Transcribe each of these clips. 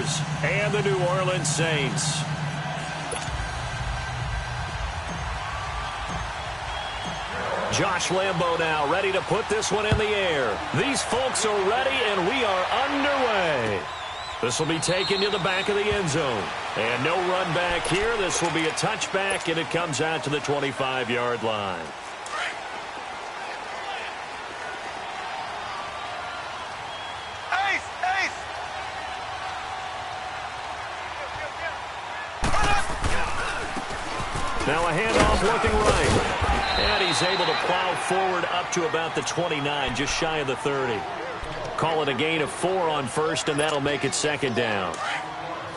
Chargers and the New Orleans Saints. Josh Lambo now ready to put this one in the air. These folks are ready, and we are underway. This will be taken to the back of the end zone. And no run back here. This will be a touchback, and it comes out to the 25-yard line. Now a handoff looking right. And he's able to plow forward up to about the 29, just shy of the 30. Call it a gain of 4 on first, and that'll make it second down.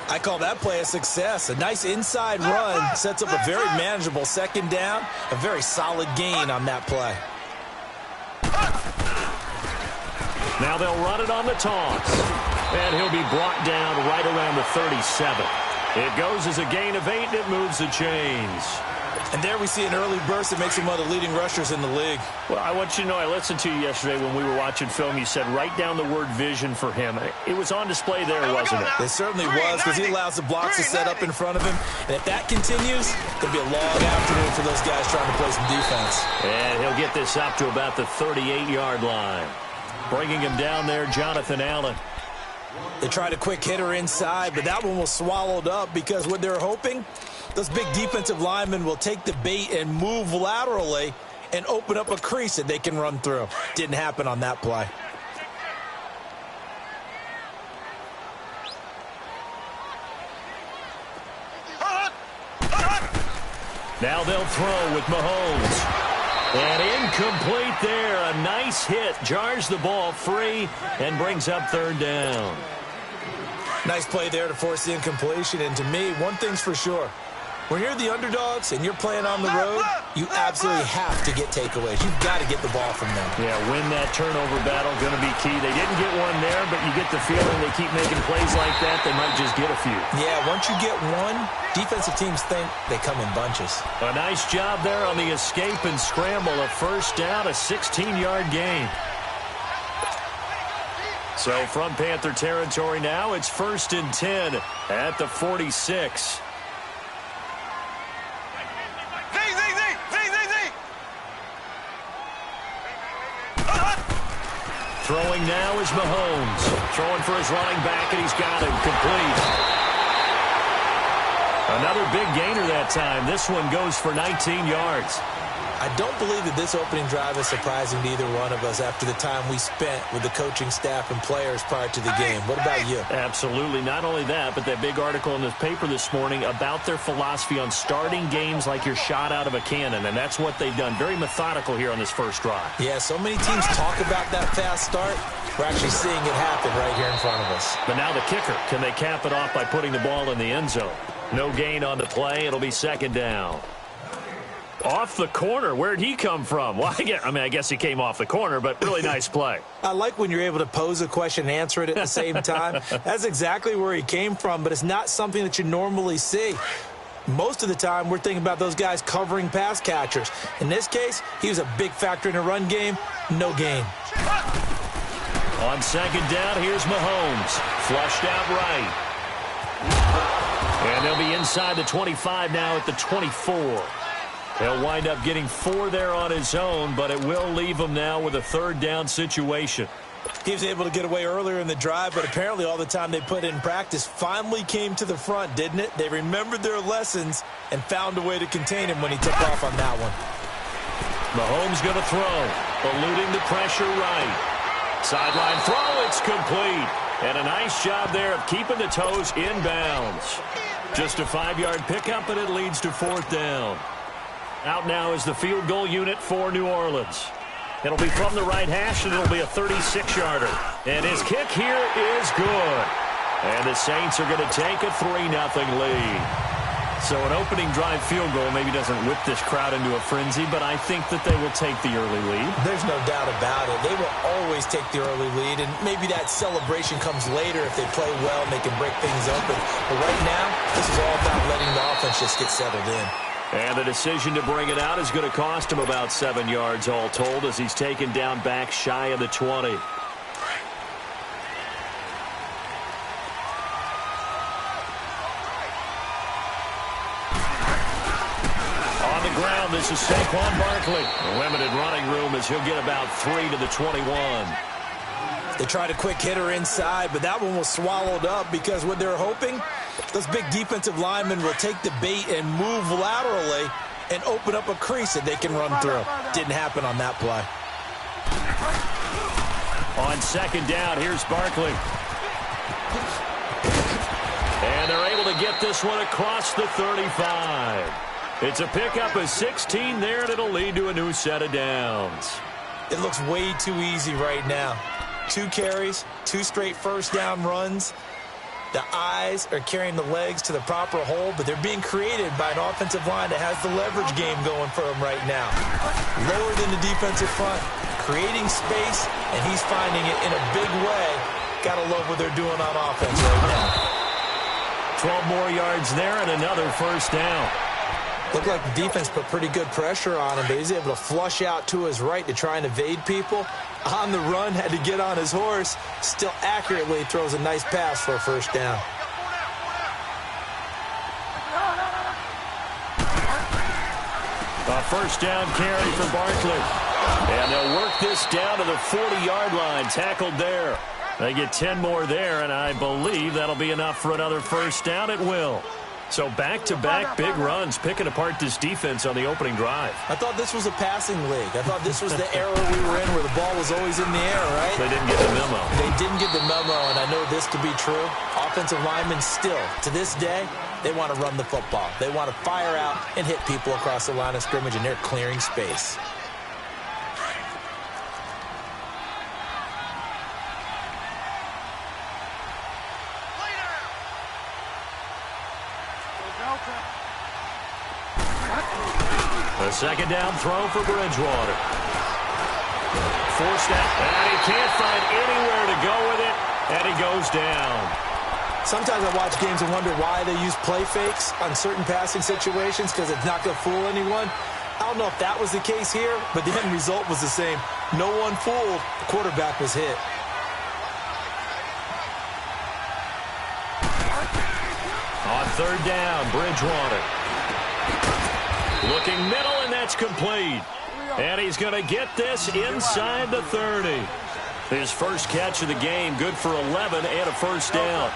I call that play a success. A nice inside run sets up a very manageable second down. A very solid gain on that play. Now they'll run it on the toss. And he'll be brought down right around the 37. It goes as a gain of 8, and it moves the chains. And there we see an early burst that makes him one of the leading rushers in the league. Well, I want you to know, I listened to you yesterday when we were watching film. You said write down the word vision for him. It was on display there, wasn't it? It certainly was, because he allows the blocks to set up in front of him. And if that continues, it'll be a long afternoon for those guys trying to play some defense. And he'll get this up to about the 38-yard line. Bringing him down there, Jonathan Allen. They tried a quick hitter inside, but that one was swallowed up because what they're hoping, those big defensive linemen will take the bait and move laterally and open up a crease that they can run through. Didn't happen on that play. Now they'll throw with Mahomes. And incomplete there. A nice hit. Jars the ball free and brings up third down. Nice play there to force the incompletion. And to me, one thing's for sure. When you're the underdogs and you're playing on the road, you absolutely have to get takeaways. You've got to get the ball from them. Yeah, win that turnover battle, going to be key. They didn't get one there, but you get the feeling they keep making plays like that, they might just get a few. Yeah, once you get one, defensive teams think they come in bunches. A nice job there on the escape and scramble. A first down, a 16-yard gain. So from Panther territory now, it's 1st and 10 at the 46. Throwing now is Mahomes. Throwing for his running back, and he's got him complete. Another big gainer that time. This one goes for 19 yards. I don't believe that this opening drive is surprising to either one of us after the time we spent with the coaching staff and players prior to the game. What about you? Absolutely. Not only that, but that big article in the paper this morning about their philosophy on starting games like you're shot out of a cannon, and that's what they've done. Very methodical here on this first drive. Yeah, so many teams talk about that fast start. We're actually seeing it happen right here in front of us. But now the kicker. Can they cap it off by putting the ball in the end zone? No gain on the play. It'll be second down. Off the corner. Where'd he come from? Well, I guess he came off the corner, but really nice play. I like when you're able to pose a question and answer it at the same time. That's exactly where he came from, but it's not something that you normally see. Most of the time, we're thinking about those guys covering pass catchers. In this case, he was a big factor in the run game. No gain. On second down, here's Mahomes. Flushed out right. And they'll be inside the 25 now at the 24. He'll wind up getting 4 there on his own, but it will leave him now with a third down situation. He was able to get away earlier in the drive, but apparently all the time they put in practice finally came to the front, didn't it? They remembered their lessons and found a way to contain him when he took off on that one. Mahomes going to throw, eluding the pressure right. Sideline throw, it's complete. And a nice job there of keeping the toes inbounds. Just a 5-yard pickup, and it leads to fourth down. Out now is the field goal unit for New Orleans. It'll be from the right hash, and it'll be a 36-yarder. And his kick here is good. And the Saints are going to take a 3-0 lead. So an opening drive field goal maybe doesn't whip this crowd into a frenzy, but I think that they will take the early lead. There's no doubt about it. They will always take the early lead, and maybe that celebration comes later if they play well and they can break things open. But right now, this is all about letting the offense just get settled in. And the decision to bring it out is going to cost him about 7 yards all told as he's taken down back shy of the 20. ground. This is Saquon Barkley. Limited running room as he'll get about 3 to the 21. They tried a quick hitter inside, but that one was swallowed up because what they're hoping, those big defensive linemen will take the bait and move laterally and open up a crease that they can run through. Didn't happen on that play. On second down, here's Barkley. And they're able to get this one across the 35. It's a pickup of 16 there, and it'll lead to a new set of downs. It looks way too easy right now. 2 carries, 2 straight first down runs. The eyes are carrying the legs to the proper hole, but they're being created by an offensive line that has the leverage game going for them right now. Lower than the defensive front, creating space, and he's finding it in a big way. Gotta love what they're doing on offense right now. 12 more yards there and another first down. Looked like the defense put pretty good pressure on him, but he's able to flush out to his right to try and evade people. On the run, had to get on his horse. Still accurately throws a nice pass for a first down. A first down carry for Barkley. And they'll work this down to the 40-yard line. Tackled there. They get 10 more there, and I believe that'll be enough for another first down. It will. So back-to-back big runs, picking apart this defense on the opening drive. I thought this was a passing league. I thought this was the era we were in where the ball was always in the air, right? They didn't get the memo. They didn't get the memo, and I know this to be true. Offensive linemen still, to this day, they want to run the football. They want to fire out and hit people across the line of scrimmage, and they're clearing space. A second down throw for Bridgewater. Forced out, and he can't find anywhere to go with it, and he goes down. Sometimes I watch games and wonder why they use play fakes on certain passing situations because it's not going to fool anyone. I don't know if that was the case here, but the end result was the same. No one fooled. The quarterback was hit. On third down, Bridgewater. Looking middle, and that's complete. And he's going to get this inside the 30. His first catch of the game, good for 11 and a first down.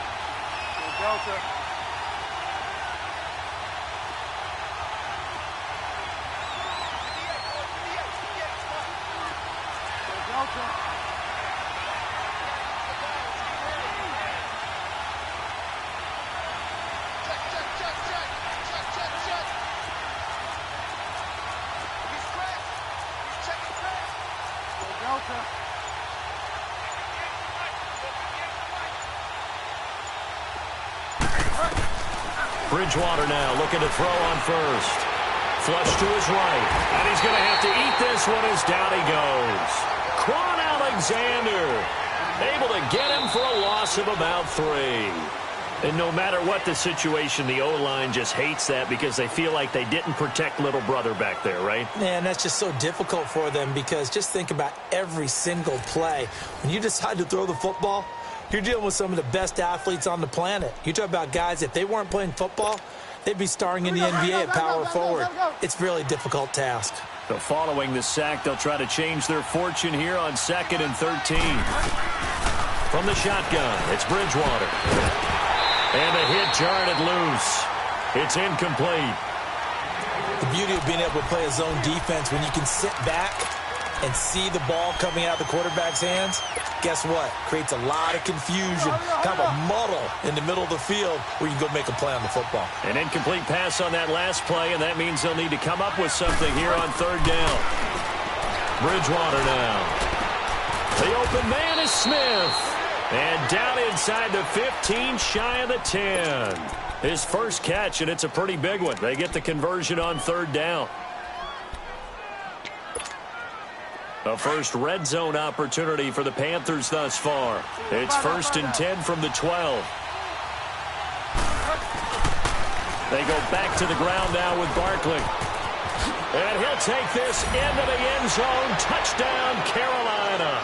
Bridgewater now looking to throw on first. Flush to his right. And he's going to have to eat this one as down he goes. Quan Alexander able to get him for a loss of about 3. And no matter what the situation, the O-line just hates that because they feel like they didn't protect little brother back there, right? Man, that's just so difficult for them because just think about every single play. When you decide to throw the football, you're dealing with some of the best athletes on the planet. You talk about guys, if they weren't playing football, they'd be starring in the NBA at power forward. It's a really difficult task. So following the sack, they'll try to change their fortune here on 2nd and 13. From the shotgun, it's Bridgewater. And the hit jarred it loose. It's incomplete. The beauty of being able to play a zone defense when you can sit back and see the ball coming out of the quarterback's hands, guess what? Creates a lot of confusion, kind of a muddle in the middle of the field where you can go make a play on the football. An incomplete pass on that last play, and that means they'll need to come up with something here on third down. Bridgewater now. The open man is Smith. And down inside the 15, shy of the 10. His first catch, and it's a pretty big one. They get the conversion on third down. A first red zone opportunity for the Panthers thus far. It's 1st and 10 from the 12. They go back to the ground now with Barkley. And he'll take this into the end zone. Touchdown, Carolina.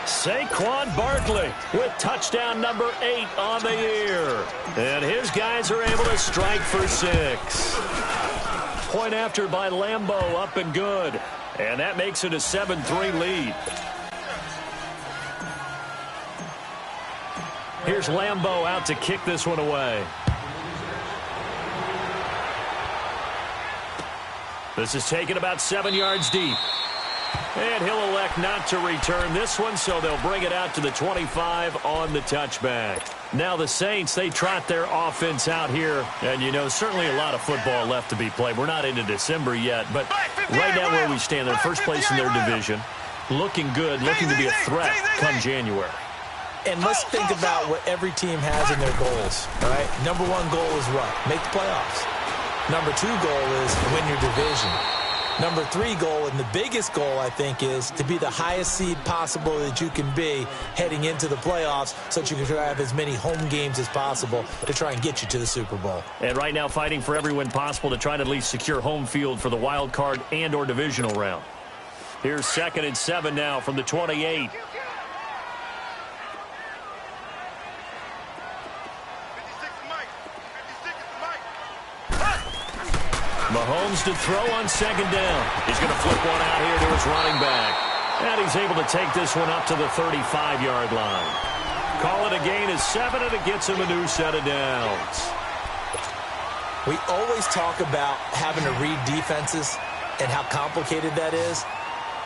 Saquon Barkley with touchdown number 8 on the year. And his guys are able to strike for 6. point after by Lambeau, up and good. And that makes it a 7-3 lead. Here's Lambeau out to kick this one away. This is taken about 7 yards deep. And he'll elect not to return this one, so they'll bring it out to the 25 on the touchback. Now the Saints, they trot their offense out here. And, you know, certainly a lot of football left to be played. We're not into December yet, but right now where we stand, they're first place in their division. Looking good, looking to be a threat come January. And let's think about what every team has in their goals, all right? Number one goal is what? Make the playoffs. Number two goal is win your division. Number three goal, and the biggest goal, I think, is to be the highest seed possible that you can be heading into the playoffs so that you can have as many home games as possible to try and get you to the Super Bowl. And right now fighting for every win possible to try to at least secure home field for the wild card and or divisional round. Here's 2nd and 7 now from the 28. Mahomes to throw on 2nd down. He's going to flip one out here to his running back. And he's able to take this one up to the 35-yard line. Call it a gain of 7, and it gets him a new set of downs. We always talk about having to read defenses and how complicated that is.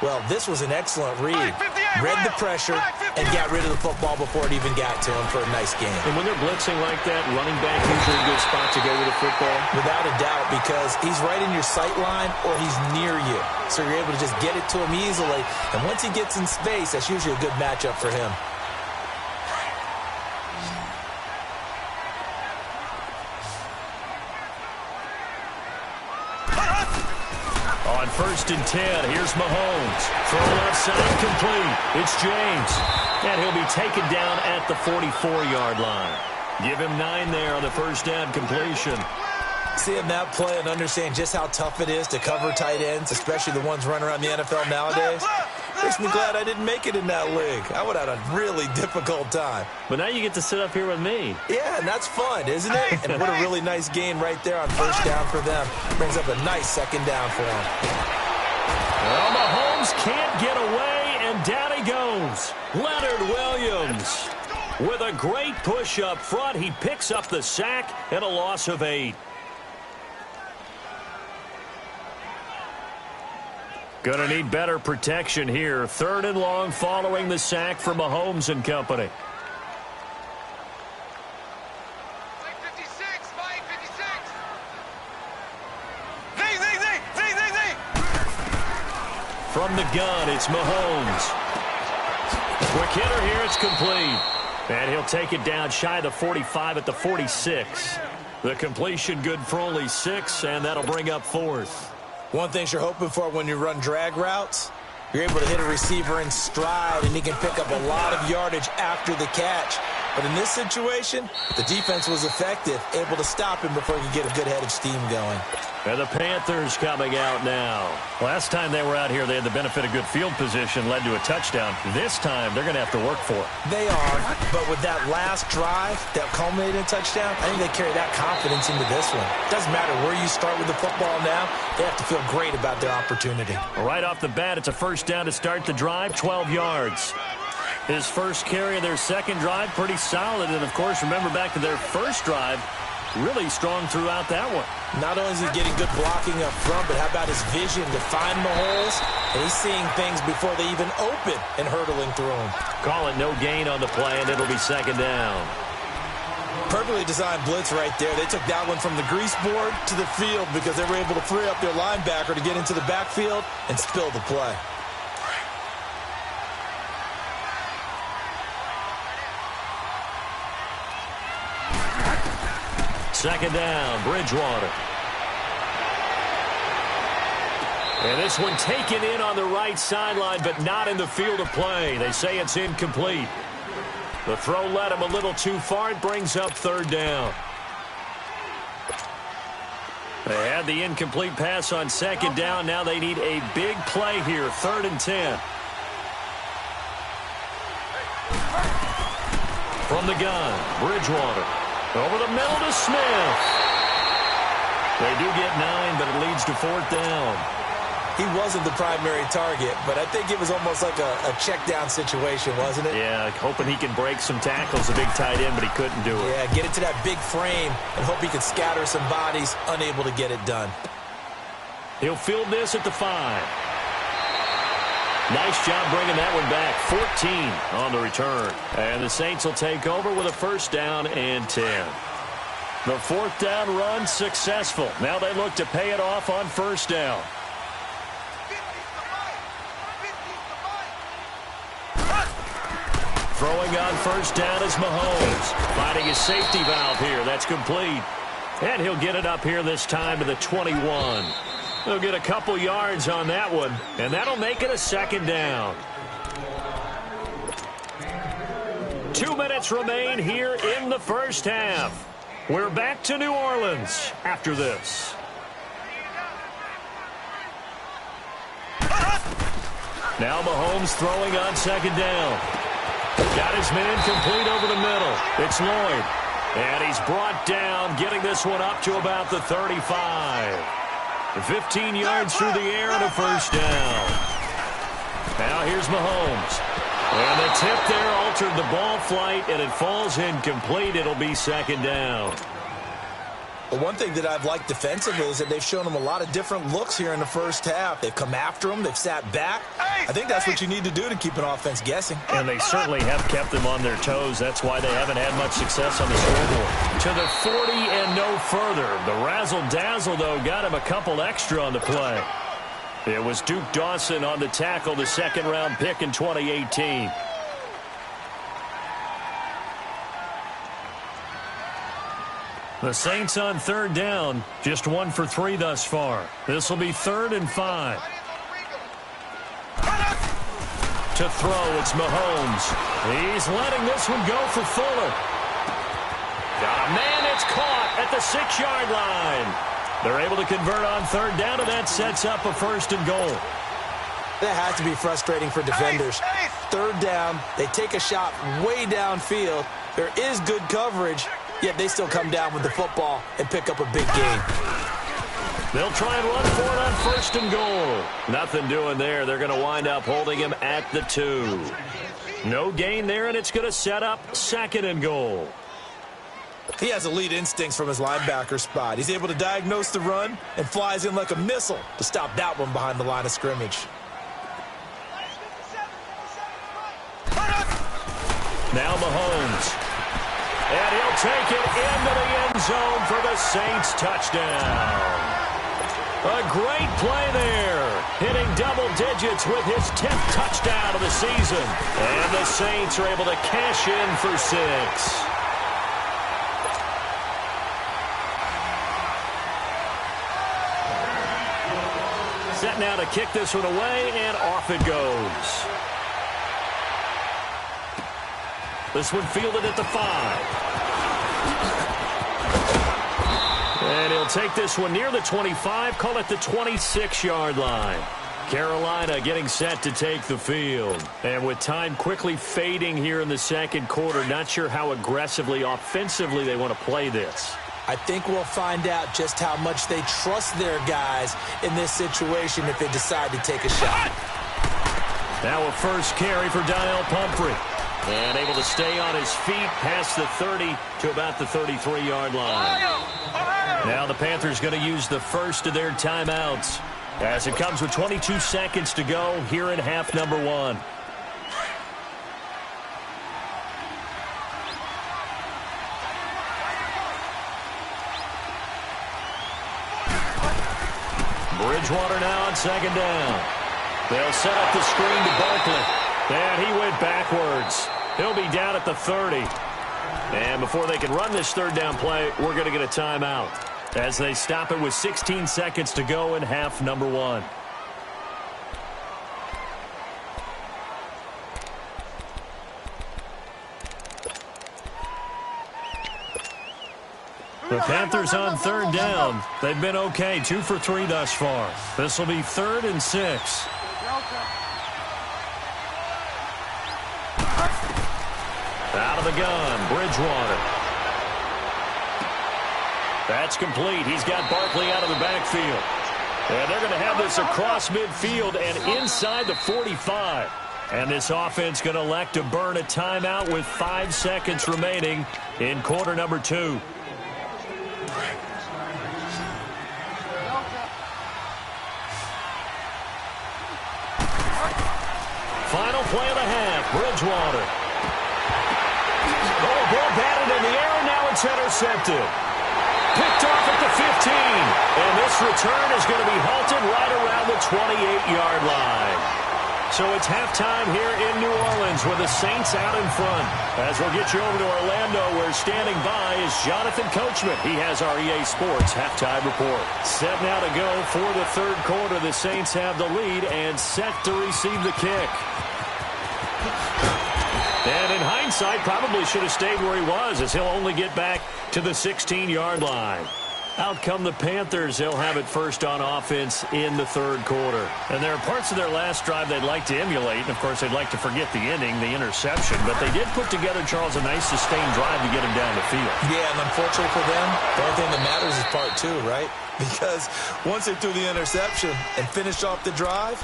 Well, this was an excellent read. Read the pressure and got rid of the football before it even got to him for a nice gain. And when they're blitzing like that, running back usually a good spot to go with the football? Without a doubt, because he's right in your sight line or he's near you. So you're able to just get it to him easily. And once he gets in space, that's usually a good matchup for him. On 1st and 10, here's Mahomes. Throw left side complete. It's James. And he'll be taken down at the 44-yard line. Give him 9 there on the first down completion. Seeing that play and understand just how tough it is to cover tight ends, especially the ones running around the NFL nowadays, makes me glad I didn't make it in that league. I would have had a really difficult time. But now you get to sit up here with me. Yeah, and that's fun, isn't it? And what a really nice gain right there on first down for them. Brings up a nice 2nd down for them. Well, Mahomes can't get away, and down he goes. Leonard Williams with a great push up front. He picks up the sack and a loss of 8. Going to need better protection here. 3rd and long following the sack for Mahomes and company. From the gun, it's Mahomes. Quick hitter here, it's complete. And he'll take it down shy of the 45 at the 46. The completion good for only 6, and that'll bring up 4th. One thing you're hoping for when you run drag routes, you're able to hit a receiver in stride, and he can pick up a lot of yardage after the catch. But in this situation, the defense was effective, able to stop him before he could get a good head of steam going. And the Panthers coming out now. Last time they were out here, they had the benefit of good field position, led to a touchdown. This time, they're going to have to work for it. They are, but with that last drive that culminated in a touchdown, I think they carry that confidence into this one. Doesn't matter where you start with the football now, they have to feel great about their opportunity. Right off the bat, it's a first down to start the drive, 12 yards. His first carry of their second drive, pretty solid. And, of course, remember back to their first drive, really strong throughout that one. Not only is he getting good blocking up front, but how about his vision to find the holes? And he's seeing things before they even open and hurtling through them. Call it no gain on the play, and it'll be 2nd down. Perfectly designed blitz right there. They took that one from the grease board to the field because they were able to free up their linebacker to get into the backfield and spill the play. Second down, Bridgewater. And this one taken in on the right sideline, but not in the field of play. They say it's incomplete. The throw led him a little too far. It brings up 3rd down. They had the incomplete pass on 2nd down. Now they need a big play here, 3rd and 10. From the gun, Bridgewater. Over the middle to Smith. They do get 9, but it leads to 4th down. He wasn't the primary target, but I think it was almost like a check down situation, wasn't it? Yeah, hoping he can break some tackles, a big tight end, but he couldn't do it. Yeah, get into that big frame and hope he can scatter some bodies, unable to get it done. He'll field this at the 5. Nice job bringing that one back. 14 on the return. And the Saints will take over with a 1st down and 10. The 4th down run successful. Now they look to pay it off on 1st down. Throwing on 1st down is Mahomes. Finding his safety valve here. That's complete. And he'll get it up here this time to the 21. He'll get a couple yards on that one, and that'll make it a 2nd down. 2 minutes remain here in the 1st half. We're back to New Orleans after this. Now Mahomes throwing on 2nd down. Got his man complete over the middle. It's Lloyd. And he's brought down, getting this one up to about the 35. 15 yards through the air and a 1st down. Now here's Mahomes. And the tip there altered the ball flight, and it falls incomplete. It'll be 2nd down. Well, one thing that I've liked defensively is that they've shown him a lot of different looks here in the 1st half. They've come after him. They've sat back. I think that's what you need to do to keep an offense guessing. And they certainly have kept them on their toes. That's why they haven't had much success on the scoreboard. To the 40 and no further. The razzle-dazzle, though, got him a couple extra on the play. It was Duke Dawson on the tackle, the 2nd-round pick in 2018. The Saints on 3rd down, just 1 for 3 thus far. This will be 3rd and 5. To throw, it's Mahomes. He's letting this one go for Fuller. Got a man, it's caught at the 6-yard line. They're able to convert on 3rd down, and that sets up a 1st and goal. That has to be frustrating for defenders. 3rd down, they take a shot way downfield. There is good coverage, yet they still come down with the football and pick up a big gain. They'll try and run for it on 1st and goal. Nothing doing there. They're going to wind up holding him at the 2. No gain there, and it's going to set up 2nd and goal. He has elite instincts from his linebacker spot. He's able to diagnose the run and flies in like a missile to stop that one behind the line of scrimmage. Now Mahomes. And he'll take it into the end zone for the Saints touchdown. A great play there. Hitting double digits with his 10th touchdown of the season. And the Saints are able to cash in for 6. Set now to kick this one away, and off it goes. This one fielded at the 5. And he'll take this one near the 25, call it the 26-yard line. Carolina getting set to take the field. And with time quickly fading here in the 2nd quarter, not sure how aggressively, offensively they want to play this. I think we'll find out just how much they trust their guys in this situation if they decide to take a shot. Now a first carry for Donnell Pumphrey. And able to stay on his feet past the 30 to about the 33-yard line. Now the Panthers going to use the first of their timeouts as it comes with 22 seconds to go here in half number 1. Bridgewater now on 2nd down. They'll set up the screen to Barkley. And he went backwards. He'll be down at the 30. And before they can run this 3rd down play, we're going to get a timeout as they stop it with 16 seconds to go in half number 1. The Panthers on 3rd down. They've been okay, 2 for 3 thus far. This will be 3rd and 6. Out of the gun, Bridgewater. That's complete. He's got Barkley out of the backfield. And they're going to have this across midfield and inside the 45. And this offense going to elect to burn a timeout with 5 seconds remaining in quarter number 2. Final play of the half, Bridgewater. Oh, ball batted in the air, and now it's intercepted. Picked off at the 15. And this return is going to be halted right around the 28-yard line. So it's halftime here in New Orleans with the Saints out in front. As we'll get you over to Orlando, where standing by is Jonathan Coachman. He has our EA Sports halftime report. Set now to go for the third quarter. The Saints have the lead and set to receive the kick. And in hindsight, probably should have stayed where he was, as he'll only get back to the 16-yard line. Out come the Panthers. They'll have it first on offense in the third quarter. And there are parts of their last drive they'd like to emulate. And, of course, they'd like to forget the inning, the interception. But they did put together, Charles, a nice sustained drive to get him down the field. Yeah, and unfortunately for them, the only thing that matters is part 2, right? Because once they threw the interception and finished off the drive,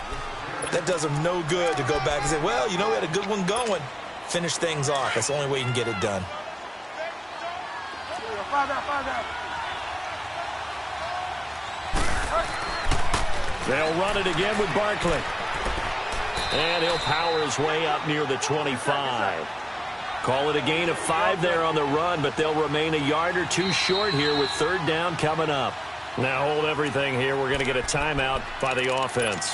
that does them no good to go back and say, well, you know, we had a good one going. Finish things off. That's the only way you can get it done. They'll run it again with Barkley. And he'll power his way up near the 25. Call it a gain of 5 there on the run, but they'll remain a yard or 2 short here with third down coming up. Now hold everything here. We're going to get a timeout by the offense.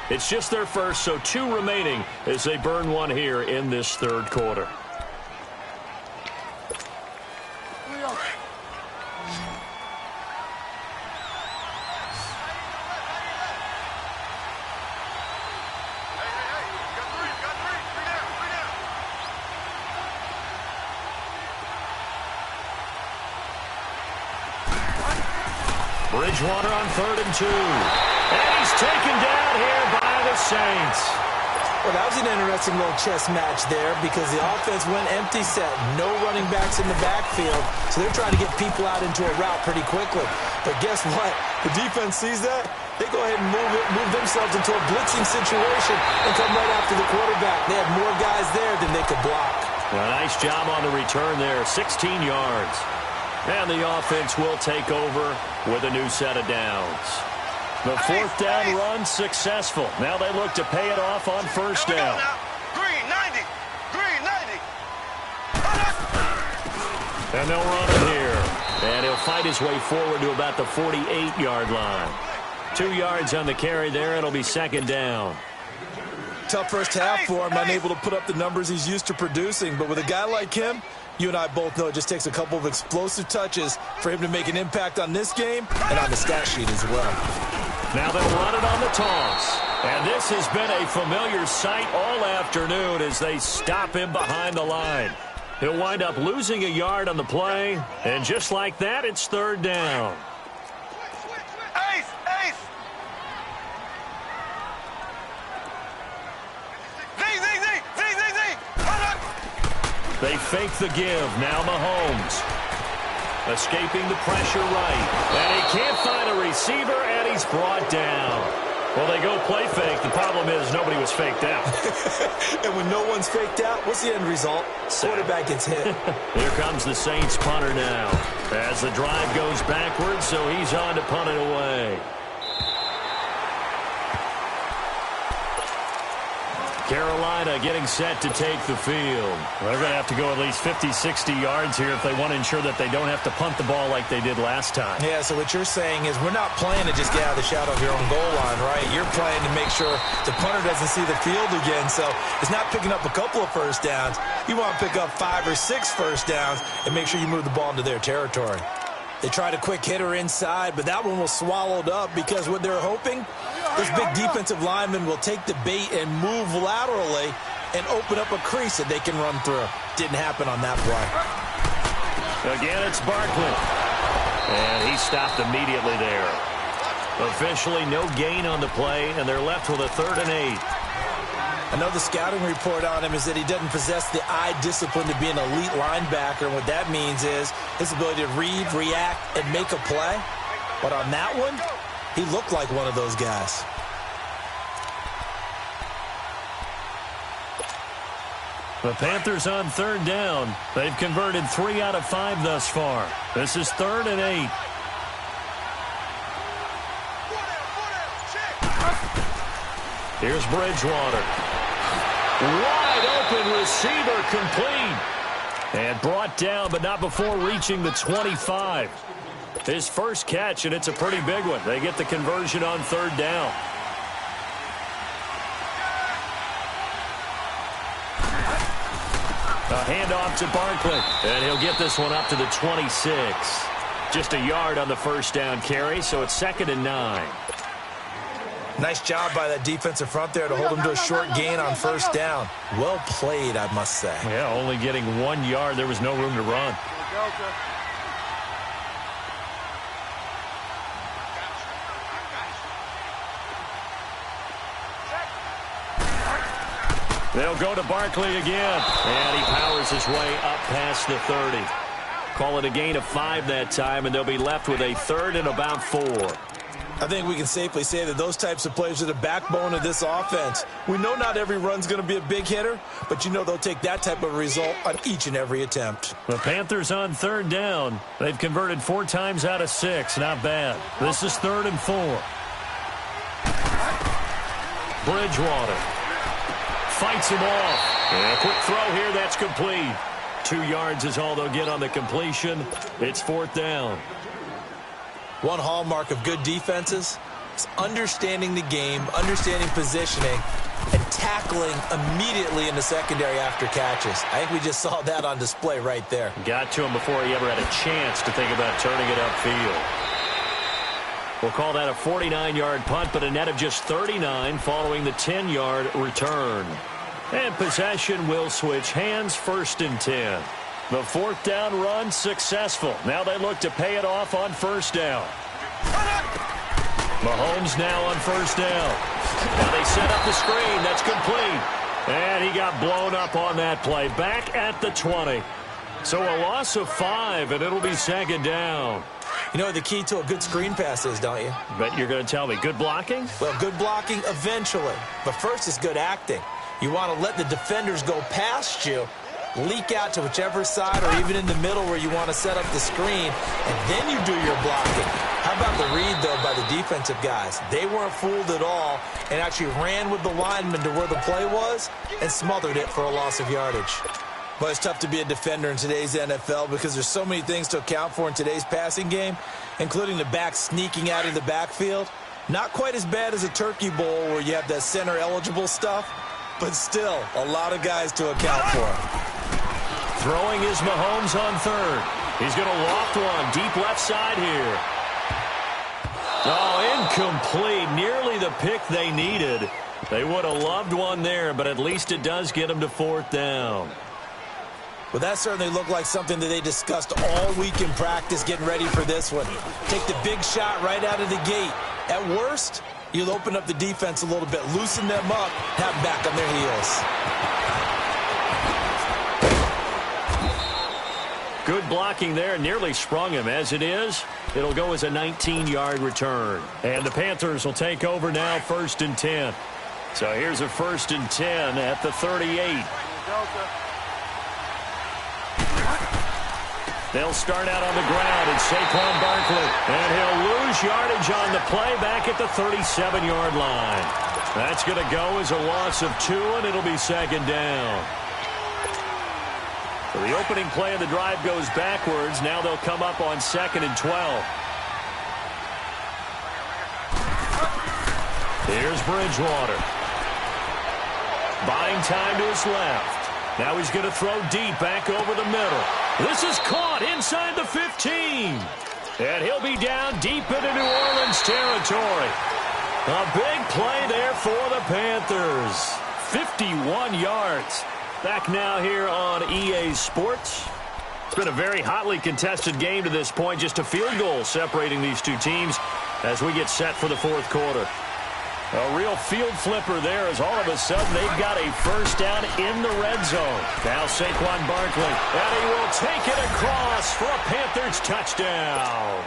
It's just their first, so 2 remaining as they burn one here in this third quarter. Bridgewater on 3rd and 2. And he's taken down here by the Saints. Well, that was an interesting little chess match there because the offense went empty set. No running backs in the backfield. So they're trying to get people out into a route pretty quickly. But guess what? The defense sees that. They go ahead and move themselves into a blitzing situation and come right after the quarterback. They had more guys there than they could block. Well, nice job on the return there. 16 yards. And the offense will take over with a new set of downs. The 4th down run successful. Now they look to pay it off on first down. Green 90. Green 90. And they'll run it here. And he'll fight his way forward to about the 48-yard line. 2 yards on the carry there. It'll be second down. Tough first half for him, unable to put up the numbers he's used to producing. But with a guy like him, you and I both know it just takes a couple of explosive touches for him to make an impact on this game and on the stat sheet as well. Now they'll run it on the toss. And this has been a familiar sight all afternoon as they stop him behind the line. He'll wind up losing a yard on the play. And just like that, it's third down. Ace! Ace! They fake the give. Now Mahomes. Escaping the pressure right. And he can't find a receiver, and he's brought down. Well, they go play fake. The problem is nobody was faked out. And when no one's faked out, what's the end result? Quarterback gets hit. Here comes the Saints punter now. As the drive goes backwards, so he's on to punt it away. Carolina getting set to take the field. They're going to have to go at least 50, 60 yards here if they want to ensure that they don't have to punt the ball like they did last time. Yeah, so what you're saying is we're not playing to just get out of the shadow of your own goal line, right? You're playing to make sure the punter doesn't see the field again. So it's not picking up a couple of first downs. You want to pick up 5 or 6 first downs and make sure you move the ball into their territory. They tried a quick hitter inside, but that one was swallowed up because what they're hoping, this big defensive lineman will take the bait and move laterally and open up a crease that they can run through. Didn't happen on that play. Again, it's Barkley. And he stopped immediately there. Officially no gain on the play, and they're left with a 3rd and 8. I know the scouting report on him is that he doesn't possess the eye discipline to be an elite linebacker. And what that means is his ability to read, react, and make a play. But on that one, he looked like one of those guys. The Panthers on third down. They've converted 3 out of 5 thus far. This is 3rd and 8. Here's Bridgewater. Wide open receiver, complete. And brought down, but not before reaching the 25. His first catch, and it's a pretty big one. They get the conversion on third down. A handoff to Barkley, and he'll get this one up to the 26. Just a yard on the first down carry, so it's 2nd and 9. Nice job by that defensive front there to hold him to a short gain on first down. Well played, I must say. Yeah, only getting 1 yard. There was no room to run. They'll go to Barkley again, and he powers his way up past the 30. Call it a gain of 5 that time, and they'll be left with a 3rd and about 4. I think we can safely say that those types of plays are the backbone of this offense. We know not every run's going to be a big hitter, but you know they'll take that type of result on each and every attempt. The Panthers on third down. They've converted 4 times out of 6. Not bad. This is 3rd and 4. Bridgewater fights him off. And a quick throw here. That's complete. 2 yards is all they'll get on the completion. It's 4th down. One hallmark of good defenses is understanding the game, understanding positioning, and tackling immediately in the secondary after catches. I think we just saw that on display right there. Got to him before he ever had a chance to think about turning it upfield. We'll call that a 49-yard punt, but a net of just 39 following the 10-yard return. And possession will switch hands, 1st and 10. The 4th down run successful. Now they look to pay it off on 1st down. Mahomes now on 1st down. Now they set up the screen. That's complete. And he got blown up on that play. Back at the 20. So a loss of 5, and it'll be 2nd down. You know what the key to a good screen pass is, don't you? Bet you're going to tell me. Good blocking? Well, good blocking eventually. But first is good acting. You want to let the defenders go past you, leak out to whichever side or even in the middle where you want to set up the screen, and then you do your blocking. How about the read, though, by the defensive guys? They weren't fooled at all and actually ran with the lineman to where the play was and smothered it for a loss of yardage. But it's tough to be a defender in today's NFL because there's so many things to account for in today's passing game, including the back sneaking out of the backfield. Not quite as bad as a turkey bowl where you have that center-eligible stuff, but still a lot of guys to account for. Throwing is Mahomes on 3rd. He's going to loft one deep left side here. Oh, incomplete. Nearly the pick they needed. They would have loved one there, but at least it does get them to 4th down. Well, that certainly looked like something that they discussed all week in practice getting ready for this one. Take the big shot right out of the gate. At worst, you'll open up the defense a little bit, loosen them up, have them back on their heels. Good blocking there, nearly sprung him. As it is, it'll go as a 19-yard return. And the Panthers will take over now, 1st and 10. So here's a 1st and 10 at the 38. They'll start out on the ground, and Saquon Barkley. And he'll lose yardage on the play back at the 37-yard line. That's going to go as a loss of 2, and it'll be 2nd down. So the opening play of the drive goes backwards. Now they'll come up on 2nd and 12. Here's Bridgewater. Buying time to his left. Now he's going to throw deep back over the middle. This is caught inside the 15. And he'll be down deep into New Orleans territory. A big play there for the Panthers. 51 yards. Back now here on EA Sports. It's been a very hotly contested game to this point. Just a field goal separating these two teams as we get set for the 4th quarter. A real field flipper there as all of a sudden they've got a first down in the red zone. Now Saquon Barkley, and he will take it across for a Panthers touchdown.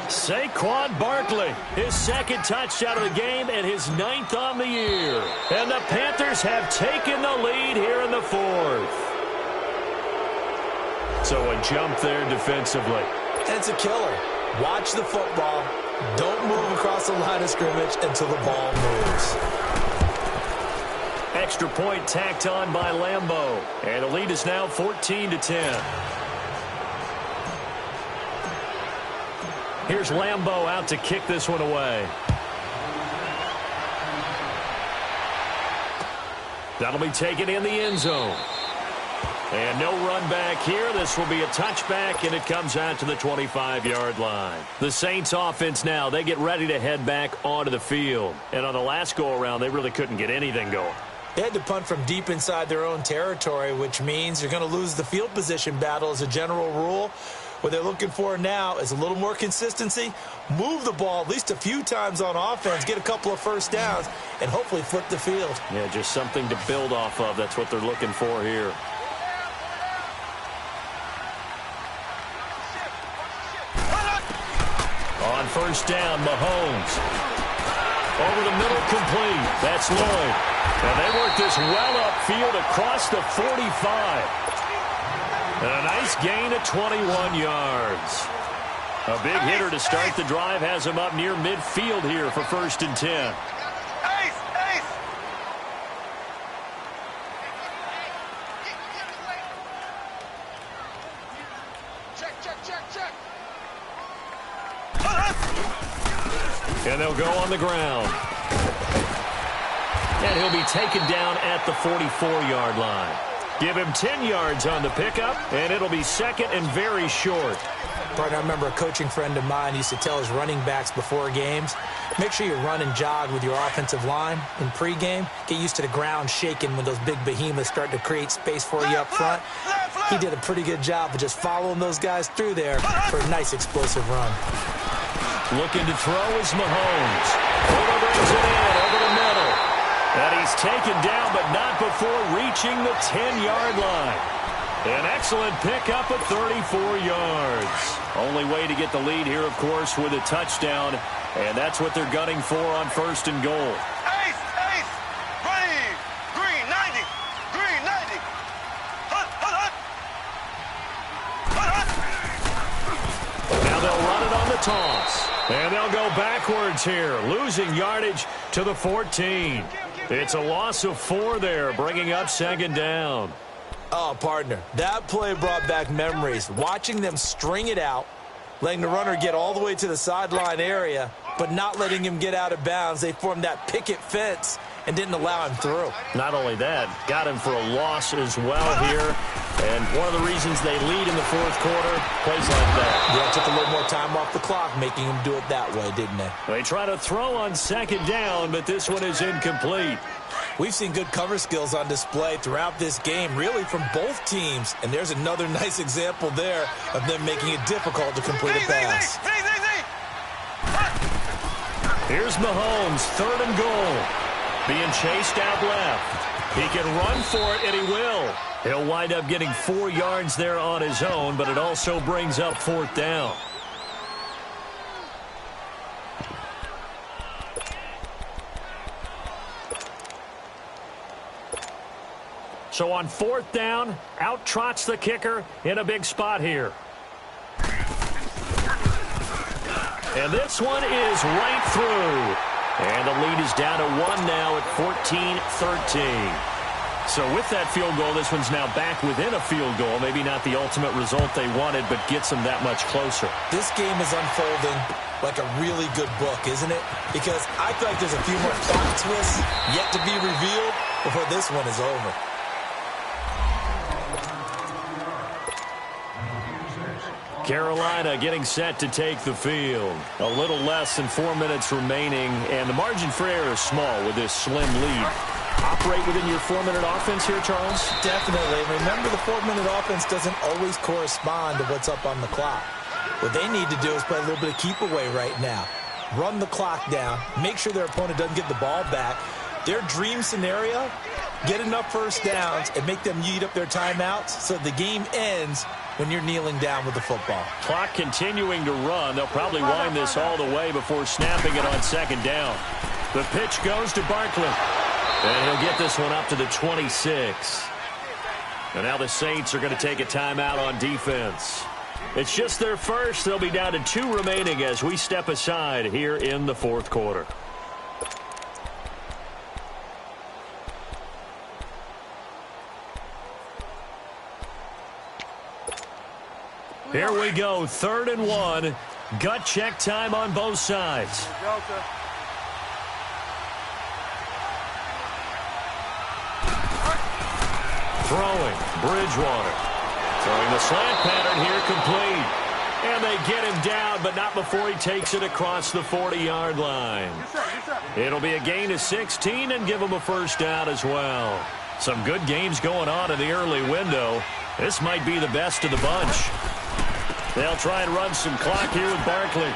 Saquon Barkley, his second touchdown of the game and his 9th on the year. And the Panthers have taken the lead here in the 4th. So a jump there defensively. It's a killer. Watch the football. Don't move across the line of scrimmage until the ball moves. Extra point tacked on by Lambeau. And the lead is now 14-10. Here's Lambeau out to kick this one away. That'll be taken in the end zone. And no run back here. This will be a touchback, and it comes out to the 25-yard line. The Saints offense now, they get ready to head back onto the field. And on the last go-around, they really couldn't get anything going. They had to punt from deep inside their own territory, which means you're going to lose the field position battle as a general rule. What they're looking for now is a little more consistency, move the ball at least a few times on offense, get a couple of first downs, and hopefully flip the field. Yeah, just something to build off of. That's what they're looking for here. On first down, Mahomes. Over the middle, complete. That's Lloyd. And they work this well upfield across the 45. And a nice gain of 21 yards. A big hitter to start the drive has him up near midfield here for 1st and 10. Check. And they'll go on the ground. And he'll be taken down at the 44-yard line. Give him 10 yards on the pickup, and it'll be 2nd and very short. Partner, I remember a coaching friend of mine used to tell his running backs before games, make sure you run and jog with your offensive line in pregame. Get used to the ground shaking when those big behemoths start to create space for you up front. He did a pretty good job of just following those guys through there for a nice explosive run. Looking to throw is Mahomes. Fuller brings it in over the middle. And he's taken down, but not before reaching the 10-yard line. An excellent pickup of 34 yards. Only way to get the lead here, of course, with a touchdown. And that's what they're gunning for on 1st and goal. Ace. Ready. Green 90. Green 90. Hut. Now they'll run it on the toss. And they'll go backwards here, losing yardage to the 14. It's a loss of 4 there, bringing up 2nd down. Oh, partner, that play brought back memories. Watching them string it out, letting the runner get all the way to the sideline area, but not letting him get out of bounds. They formed that picket fence and didn't allow him through. Not only that, got him for a loss as well here. And one of the reasons they lead in the 4th quarter, plays like that. Yeah, took a little more time off the clock, making him do it that way, didn't they? They try to throw on 2nd down, but this one is incomplete. We've seen good cover skills on display throughout this game, really from both teams. And there's another nice example there of them making it difficult to complete a pass. Here's Mahomes, 3rd and goal. Being chased out left. He can run for it, and he will. He'll wind up getting 4 yards there on his own, but it also brings up 4th down. So on 4th down, out trots the kicker in a big spot here. And this one is right through. And the lead is down to 1 now at 14-13. So with that field goal, this one's now back within a field goal. Maybe not the ultimate result they wanted, but gets them that much closer. This game is unfolding like a really good book, isn't it? Because I feel like there's a few more plot twists yet to be revealed before this one is over. Carolina getting set to take the field. A little less than 4 minutes remaining, and the margin for error is small with this slim lead. Operate within your 4-minute offense here, Charles? Definitely. Remember, the 4-minute offense doesn't always correspond to what's up on the clock. What they need to do is play a little bit of keep away right now. run the clock down, make sure their opponent doesn't get the ball back. Their dream scenario, get enough first downs and make them eat up their timeouts so the game ends when you're kneeling down with the football. Clock continuing to run. They'll probably wind this all the way before snapping it on second down. The pitch goes to Barkley. And he'll get this one up to the 26. And now the Saints are going to take a timeout on defense. It's just their first. They'll be down to 2 remaining as we step aside here in the fourth quarter. Here we go, 3rd and 1. Gut check time on both sides. Throwing, Bridgewater. Throwing the slant pattern here, complete. And they get him down, but not before he takes it across the 40-yard line. It'll be a gain of 16 and give him a first down as well. Some good games going on in the early window. This might be the best of the bunch. They'll try and run some clock here with Barkley.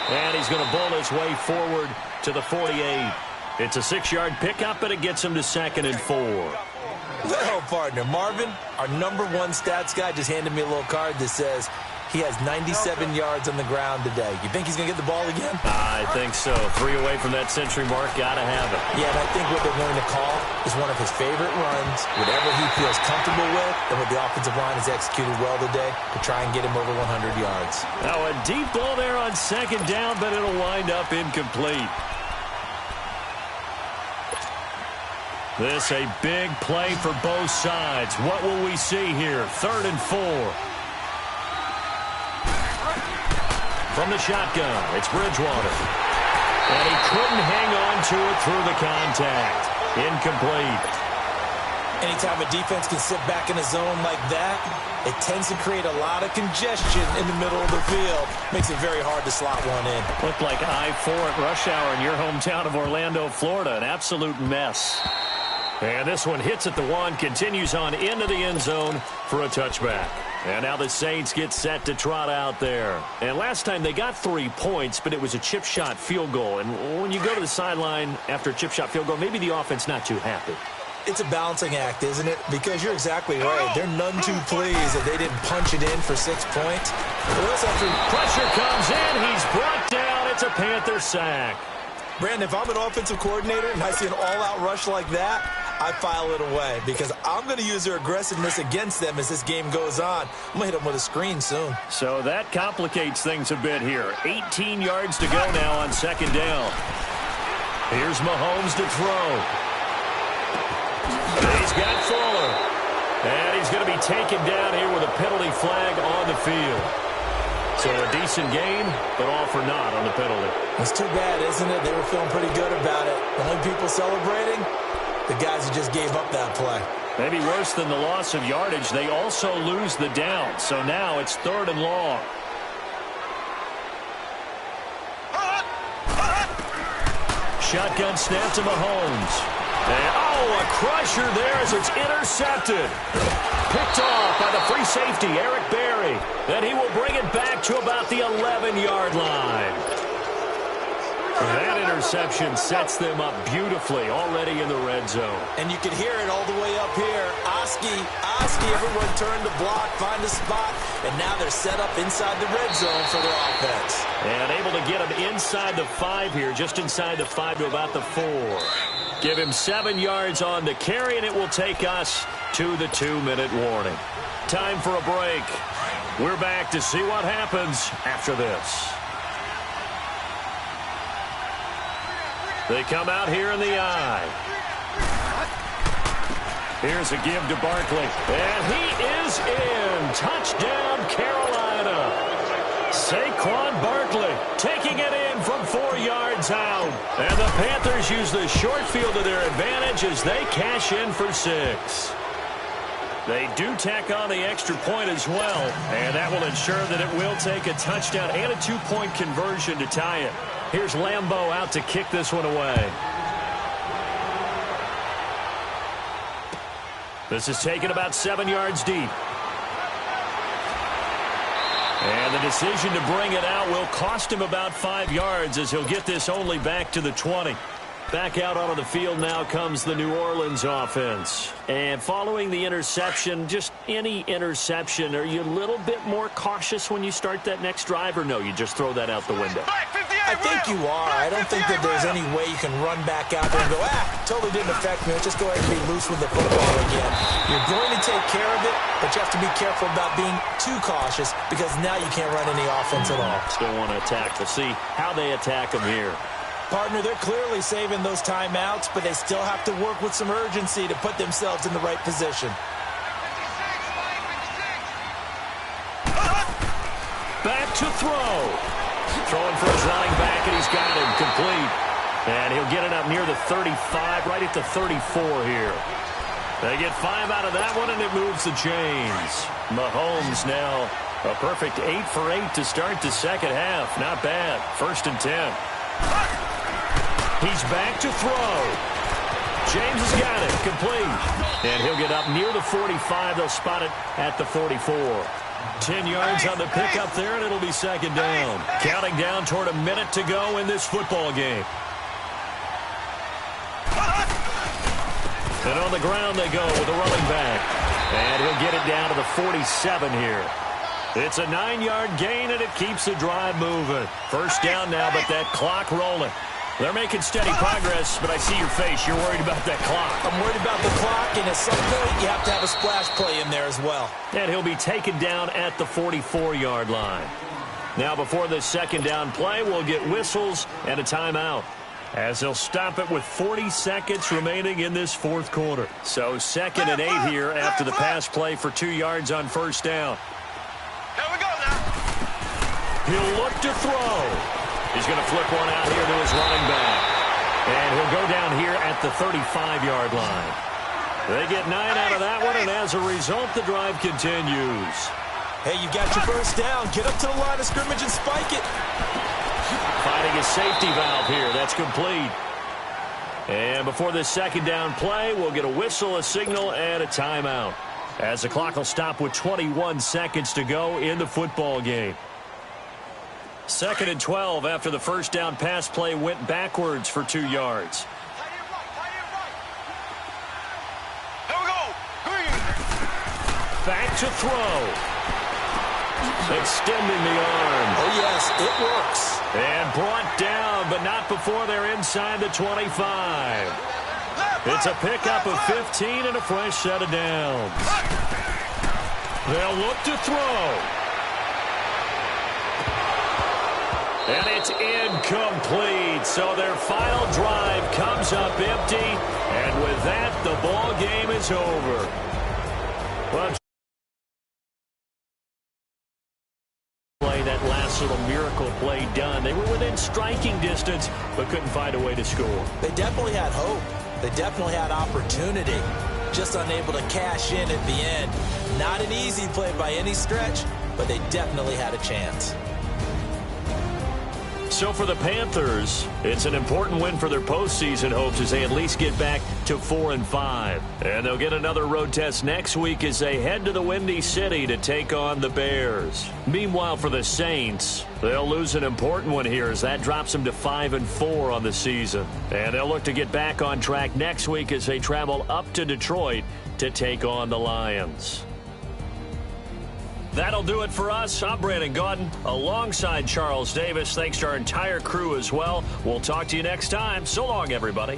And he's going to bull his way forward to the 48. It's a 6-yard pickup, and it gets him to 2nd and 4. Well, partner, Marvin, our number 1 stats guy, just handed me a little card that says he has 97 yards on the ground today. You think he's going to get the ball again? I think so. 3 away from that century mark. Got to have it. Yeah, and I think what they're going to call is one of his favorite runs, whatever he feels comfortable with, and what the offensive line has executed well today to try and get him over 100 yards. Now a deep ball there on second down, but it'll wind up incomplete. This a big play for both sides. What will we see here? 3rd and 4. From the shotgun, it's Bridgewater. And he couldn't hang on to it through the contact. Incomplete. Anytime a defense can sit back in a zone like that, it tends to create a lot of congestion in the middle of the field. Makes it very hard to slot one in. Looked like I-4 at rush hour in your hometown of Orlando, Florida. An absolute mess. And this one hits at the 1, continues on into the end zone for a touchback. And now the Saints get set to trot out there. And last time they got 3 points, but it was a chip shot field goal. And when you go to the sideline after a chip shot field goal, maybe the offense not too happy. It's a balancing act, isn't it? Because you're exactly right. They're none too pleased that they didn't punch it in for 6 points. Pressure comes in. He's brought down. It's a Panther sack. Brandon, if I'm an offensive coordinator and I see an all-out rush like that, I file it away because I'm going to use their aggressiveness against them as this game goes on. I'm going to hit them with a screen soon. So that complicates things a bit here. 18 yards to go now on second down. Here's Mahomes to throw. He's got Fuller. And he's going to be taken down here with a penalty flag on the field. So a decent game, but all for naught on the penalty. It's too bad, isn't it? They were feeling pretty good about it. The only people celebrating, the guys who just gave up that play. Maybe worse than the loss of yardage, they also lose the down. So now it's 3rd and long. Shotgun snap to Mahomes. And, a crusher there as it's intercepted. Picked off by the free safety, Eric Berry. Then he will bring it back to about the 11-yard line. That interception sets them up beautifully already in the red zone. And you can hear it all the way up here. Oski, everyone turned to block, find a spot, and now they're set up inside the red zone for their offense. And able to get him inside the 5 here, just inside the 5 to about the 4. Give him 7 yards on the carry, and it will take us to the 2-minute warning. Time for a break. We're back to see what happens after this. They come out here in the eye. Here's a give to Barkley. And he is in. Touchdown, Carolina. Saquon Barkley taking it in from 4 yards out. And the Panthers use the short field to their advantage as they cash in for 6. They do tack on the extra point as well. And that will ensure that it will take a touchdown and a 2-point conversion to tie it. Here's Lambeau out to kick this one away. This is taken about 7 yards deep. And the decision to bring it out will cost him about 5 yards as he'll get this only back to the 20. Back out onto the field now comes the New Orleans offense. And following the interception, just any interception, are you a little bit more cautious when you start that next drive, or no, you just throw that out the window? I think you are. I don't think that there's any way you can run back out there and go, totally didn't affect me. Let's just go ahead and be loose with the football again. You're going to take care of it, but you have to be careful about being too cautious because now you can't run any offense at all. Still want to attack. We'll see how they attack them here. Partner, they're clearly saving those timeouts, but they still have to work with some urgency to put themselves in the right position. Back to throw. Throwing for his running back, and he's got him complete. And he'll get it up near the 35, right at the 34 here. They get 5 out of that one, and it moves the chains. Mahomes now a perfect 8 for 8 to start the second half. Not bad. 1st and 10. He's back to throw. James has got it. Complete. And he'll get up near the 45. They'll spot it at the 44. 10 yards on the pickup there, and it'll be 2nd down. Counting down toward a minute to go in this football game. And on the ground they go with a running back. And he'll get it down to the 47 here. It's a 9-yard gain, and it keeps the drive moving. 1st down now, but that clock rolling. They're making steady progress, but I see your face. You're worried about that clock. I'm worried about the clock, and at some point, you have to have a splash play in there as well. And he'll be taken down at the 44-yard line. Now, before this 2nd down play, we'll get whistles and a timeout, as they'll stop it with 40 seconds remaining in this 4th quarter. So 2nd and 8 here after the pass play for 2 yards on 1st down. Here we go now. He'll look to throw. He's going to flip one out here to his running back. And he'll go down here at the 35-yard line. They get 9 out of that one, and as a result, the drive continues. Hey, you got your 1st down. Get up to the line of scrimmage and spike it. Finding a safety valve here. That's complete. And before this 2nd down play, we'll get a whistle, a signal, and a timeout, as the clock will stop with 21 seconds to go in the football game. 2nd and 12 after the 1st down pass play went backwards for 2 yards. Here we go. Green. Back to throw. Extending the arm. Oh, yes, it works. And brought down, but not before they're inside the 25. It's a pickup of 15 and a fresh set of downs. They'll look to throw. And it's incomplete. So their final drive comes up empty. And with that, the ball game is over. Well, that last little miracle play done. They were within striking distance, but couldn't find a way to score. They definitely had hope. They definitely had opportunity. Just unable to cash in at the end. Not an easy play by any stretch, but they definitely had a chance. So for the Panthers, it's an important win for their postseason hopes as they at least get back to 4-5. And they'll get another road test next week as they head to the Windy City to take on the Bears. Meanwhile, for the Saints, they'll lose an important one here as that drops them to 5-4 on the season. And they'll look to get back on track next week as they travel up to Detroit to take on the Lions. That'll do it for us. I'm Brandon Gaudin alongside Charles Davis. Thanks to our entire crew as well. We'll talk to you next time. So long, everybody.